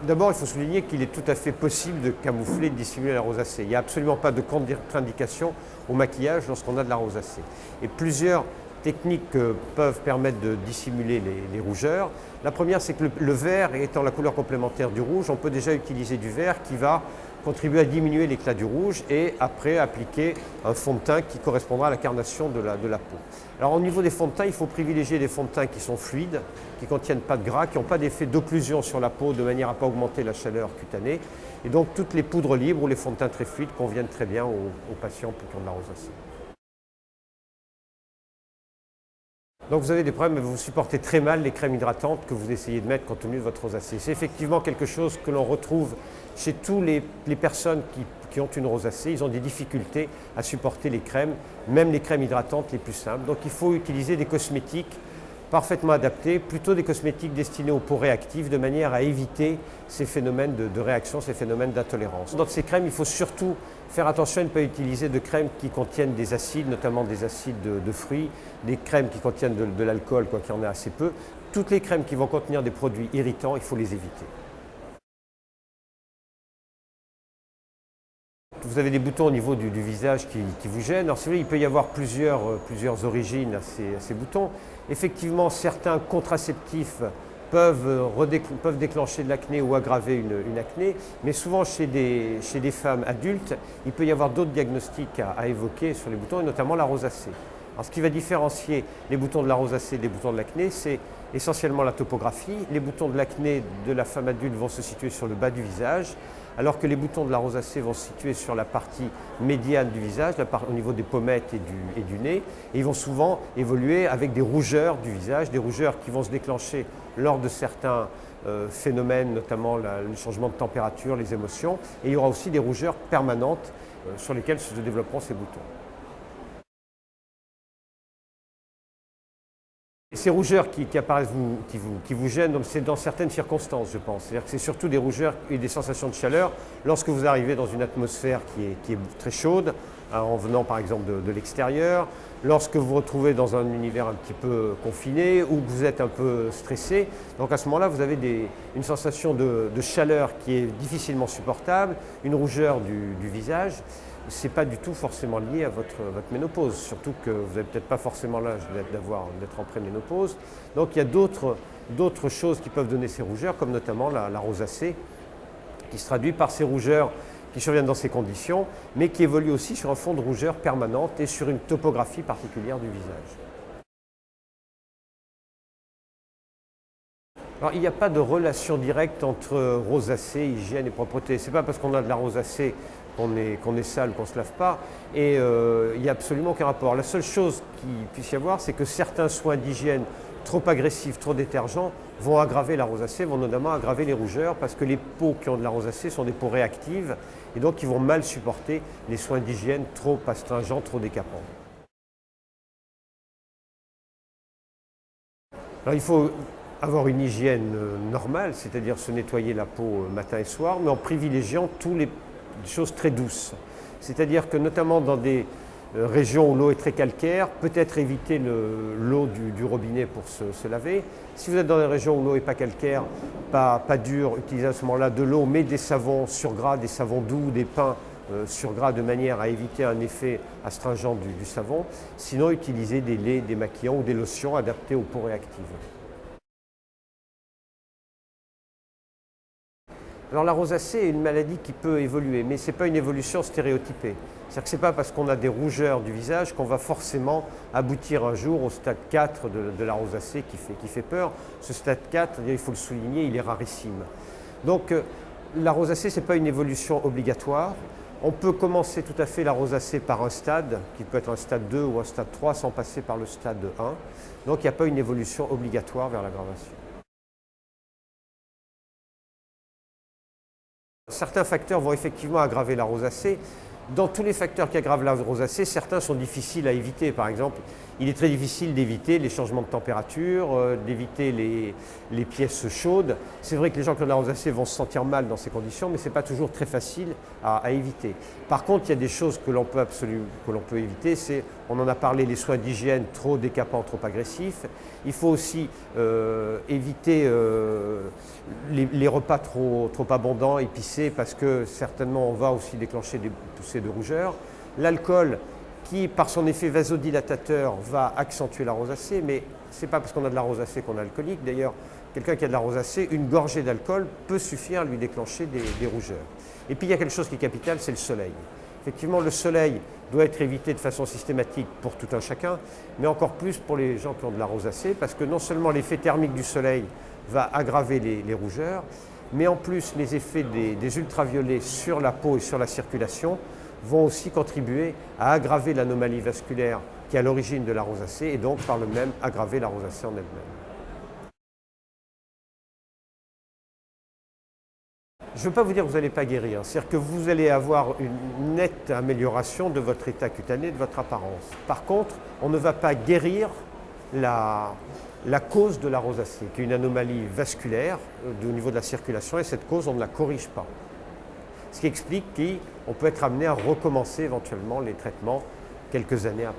D'abord, il faut souligner qu'il est tout à fait possible de camoufler, de dissimuler la rosacée. Il n'y a absolument pas de contre-indication au maquillage lorsqu'on a de la rosacée. Et plusieurs techniques peuvent permettre de dissimuler les rougeurs. La première, c'est que le vert étant la couleur complémentaire du rouge, on peut déjà utiliser du vert qui va contribuer à diminuer l'éclat du rouge et après appliquer un fond de teint qui correspondra à la carnation de la peau. Alors au niveau des fonds de teint, il faut privilégier des fonds de teint qui sont fluides, qui ne contiennent pas de gras, qui n'ont pas d'effet d'occlusion sur la peau de manière à ne pas augmenter la chaleur cutanée. Et donc toutes les poudres libres ou les fonds de teint très fluides conviennent très bien aux patients qui ont de la rosacée. Donc vous avez des problèmes, mais vous supportez très mal les crèmes hydratantes que vous essayez de mettre compte tenu de votre rosacée. C'est effectivement quelque chose que l'on retrouve chez toutes les personnes qui ont une rosacée. Ils ont des difficultés à supporter les crèmes, même les crèmes hydratantes les plus simples. Donc il faut utiliser des cosmétiques parfaitement adaptés, plutôt des cosmétiques destinés aux peaux réactives de manière à éviter ces phénomènes de réaction, ces phénomènes d'intolérance. Dans ces crèmes, il faut surtout faire attention à ne pas utiliser de crèmes qui contiennent des acides, notamment des acides de fruits, des crèmes qui contiennent de l'alcool, quoi qu'il y en ait assez peu. Toutes les crèmes qui vont contenir des produits irritants, il faut les éviter. Vous avez des boutons au niveau du visage qui vous gênent. Alors c'est vrai, il peut y avoir plusieurs origines à ces boutons. Effectivement, certains contraceptifs peuvent déclencher de l'acné ou aggraver une acné, mais souvent chez des femmes adultes, il peut y avoir d'autres diagnostics à évoquer sur les boutons, et notamment la rosacée. Alors, ce qui va différencier les boutons de la rosacée des boutons de l'acné, c'est essentiellement la topographie. Les boutons de l'acné de la femme adulte vont se situer sur le bas du visage, alors que les boutons de la rosacée vont se situer sur la partie médiane du visage, au niveau des pommettes et du nez. Et ils vont souvent évoluer avec des rougeurs du visage, des rougeurs qui vont se déclencher lors de certains phénomènes, notamment le changement de température, les émotions. Et il y aura aussi des rougeurs permanentes sur lesquelles se développeront ces boutons. Ces rougeurs qui apparaissent, qui vous gênent, c'est dans certaines circonstances, je pense. C'est-à-dire que c'est surtout des rougeurs et des sensations de chaleur lorsque vous arrivez dans une atmosphère qui est très chaude, en venant par exemple de l'extérieur, lorsque vous vous retrouvez dans un univers un petit peu confiné ou que vous êtes un peu stressé. Donc à ce moment-là, vous avez une sensation de chaleur qui est difficilement supportable, une rougeur du visage. Ce n'est pas du tout forcément lié à votre ménopause, surtout que vous n'avez peut-être pas forcément l'âge d'être en préménopause. Donc il y a d'autres choses qui peuvent donner ces rougeurs, comme notamment la rosacée, qui se traduit par ces rougeurs qui surviennent dans ces conditions, mais qui évoluent aussi sur un fond de rougeur permanente et sur une topographie particulière du visage. Alors, il n'y a pas de relation directe entre rosacée, hygiène et propreté. Ce n'est pas parce qu'on a de la rosacée qu'on est sale, qu'on ne se lave pas. Et il n'y a absolument aucun rapport. La seule chose qu'il puisse y avoir, c'est que certains soins d'hygiène trop agressifs, trop détergents, vont aggraver la rosacée, vont notamment aggraver les rougeurs, parce que les peaux qui ont de la rosacée sont des peaux réactives, et donc ils vont mal supporter les soins d'hygiène trop astringents, trop décapants. Alors il faut avoir une hygiène normale, c'est-à-dire se nettoyer la peau matin et soir, mais en privilégiant des choses très douces. C'est-à-dire que notamment dans des régions où l'eau est très calcaire, peut-être éviter l'eau du robinet pour se laver. Si vous êtes dans des régions où l'eau n'est pas calcaire, pas dure, utilisez à ce moment-là de l'eau, mais des savons sur gras, des savons doux, des pains sur gras de manière à éviter un effet astringent du savon. Sinon, utilisez des laits démaquillants ou des lotions adaptées aux peaux réactives. Alors la rosacée est une maladie qui peut évoluer, mais ce n'est pas une évolution stéréotypée. C'est-à-dire que ce n'est pas parce qu'on a des rougeurs du visage qu'on va forcément aboutir un jour au stade 4 de la rosacée qui fait peur. Ce stade 4, il faut le souligner, il est rarissime. Donc la rosacée, ce n'est pas une évolution obligatoire. On peut commencer tout à fait la rosacée par un stade, qui peut être un stade 2 ou un stade 3, sans passer par le stade 1. Donc il n'y a pas une évolution obligatoire vers l'aggravation. Certains facteurs vont effectivement aggraver la rosacée. Dans tous les facteurs qui aggravent la rosacée, certains sont difficiles à éviter. Par exemple, il est très difficile d'éviter les changements de température, d'éviter les pièces chaudes. C'est vrai que les gens qui ont de la rosacée vont se sentir mal dans ces conditions, mais ce n'est pas toujours très facile à éviter. Par contre, il y a des choses que l'on peut éviter. On en a parlé, les soins d'hygiène trop décapants, trop agressifs. Il faut aussi éviter les repas trop abondants, épicés, parce que certainement on va aussi déclencher des poussées de rougeur. L'alcool qui, par son effet vasodilatateur, va accentuer la rosacée, mais ce n'est pas parce qu'on a de la rosacée qu'on est alcoolique. D'ailleurs, quelqu'un qui a de la rosacée, une gorgée d'alcool peut suffire à lui déclencher des rougeurs. Et puis il y a quelque chose qui est capital, c'est le soleil. Effectivement, le soleil doit être évité de façon systématique pour tout un chacun, mais encore plus pour les gens qui ont de la rosacée, parce que non seulement l'effet thermique du soleil va aggraver les rougeurs, mais en plus les effets des ultraviolets sur la peau et sur la circulation vont aussi contribuer à aggraver l'anomalie vasculaire qui est à l'origine de la rosacée et donc par le même aggraver la rosacée en elle-même. Je ne veux pas vous dire que vous n'allez pas guérir, c'est-à-dire que vous allez avoir une nette amélioration de votre état cutané, de votre apparence. Par contre, on ne va pas guérir la cause de la rosacée, qui est une anomalie vasculaire au niveau de la circulation, et cette cause, on ne la corrige pas. Ce qui explique qu'on peut être amené à recommencer éventuellement les traitements quelques années après.